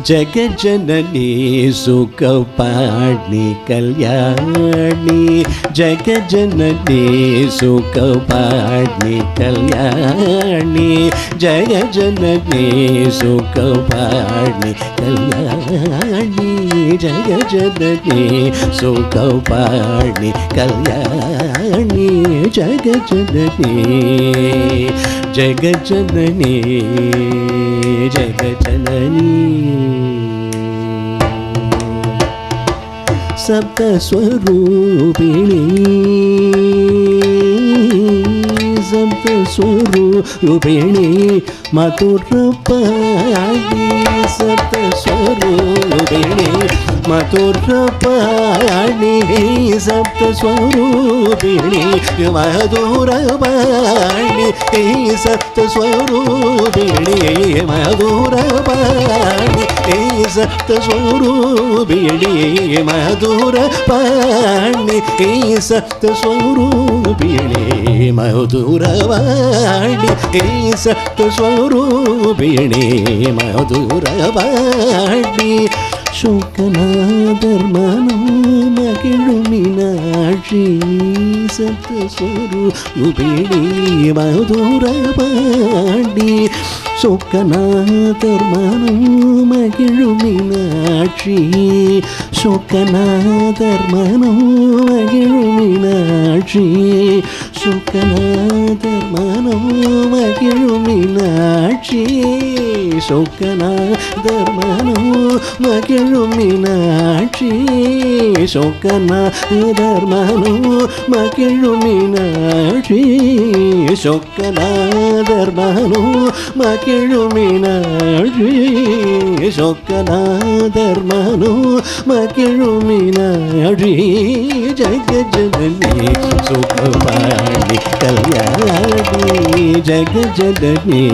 जगज्जननी सुखपाणि कल्याणी जगज्जननी सुखपाणि कल्याणी जगज्जननी सुखपाणि कल्याणी जगज्जननी सुखपाणि कल्याणी जगज्जननी जगज्जननी जगज्जननी सप्तस्वरूपिणी सप्तस्वरूपिणी मधुरपाणि सप्तस्वरूपिणी मधुरपाणि सप्तस्वरूपिणी मधुरपाणि सप्तस्वरूपिणी मधुरपाणि सप्तस्वरूपिणी मधुरपाणि सप्तस्वरूपिणी मधुरवाणी सप्तस्वरूपिणी मधुरवाणी शोकनादर्मनो मगिळुमीनाक्षी सप्तस्वरूपिणी मधुरवाणी शोकनादर्मनो मगिळुमीनाक्षी शोकनादर्मनो मगिळुमीनाक्षी शोकनादर्मनो मगिळुमीनाक्षी शोकनादर्मनो मगिळुमीनाक्षी शोकनादर्मनो मगिळुमीनाक्षी शोकनादर्मनो मगिळुमीनाक्षी शोकनादर्मनो मगिळुमीनाक्षी जगज्जननी सुखपाणि कल्याणी जगज्जननी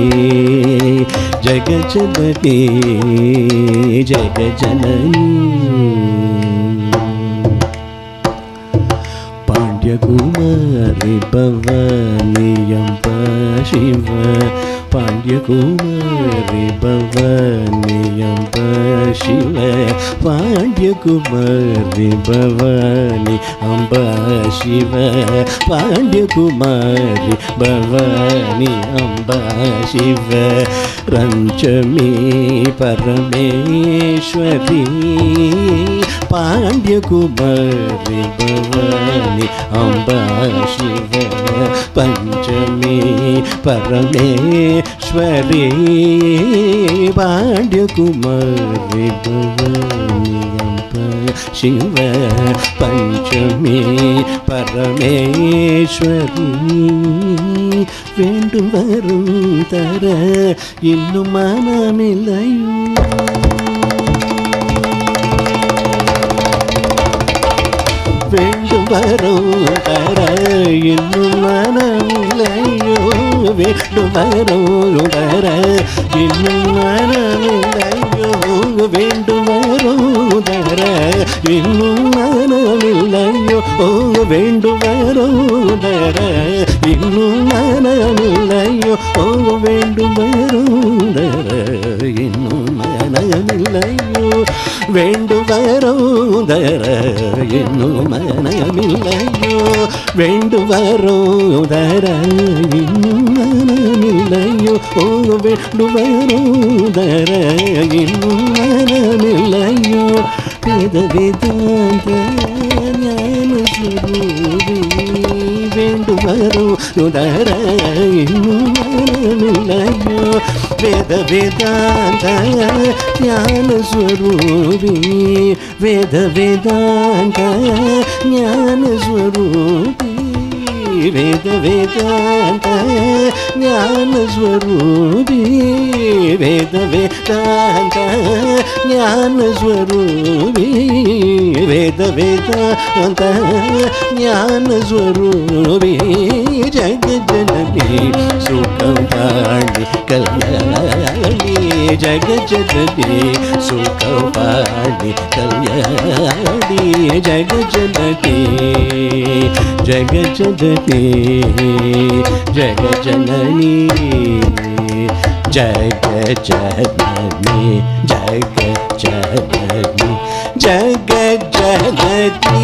जगज्जननी जगज्जननी पाण्ड्यकुमारी भवानी अम्ब शिव पाण्ड्यकुमारी भवानी अम्ब शिव पाण्ड्यकुमारी भवानी अम्ब शिव पाण्ड्यकुमारी भवानी अम्ब शिव रञ्चमी परमेश्वरी पाण्ड्यकुमारी भवानी अम्ब शिव पंचमी परमेश्वरी पाण्ड्यकुमारी भवानी अम्ब शिव पंचमी परमेश्वरी வேண்டும் வரும் தர இன்னும் மனமில்லையோ வேண்டும் வரும் தர இன்னும் மனமில்லையோ வேண்டும் வரும் தர இன்னும் மனமில்லையோ வேண்டும் வரும் தர இன்னும் மனமில்லையோ வேண்டும் வரும் தர இன்னும் மனமில்லையோ வேண்டும் வரும் தர இன்னும் மனமில்லையோ வேண்டும் வரும் தர இன்னும் மனமில்லையோ வேண்டும் வரும் தர இன்னும் மனமில்லையோ வேண்டும் வரும் தர இன்னும் மனமில்லையோ வேத வேதாந்த ஞான ஸ்வரூபி வேண்டும் வரும் தர இன்னும் மனமில்லையோ வேத வேதாந்த ஞான ஸ்வரூபி வேத வேதாந்த ஞான ஸ்வரூபி वेद वेदांत ज्ञान स्वरूपी वेद वेदांत ज्ञान स्वरूपी वेद वेदांत ज्ञान स्वरूपी जगज्जननी सुखपाणि कल्याणी जगज्जननी सुखपाणि कल्याणी जगज्जननी जगज्जननी जगज्जननी ஜக ஜனனி ஜக ஜனனி ஜக ஜனனி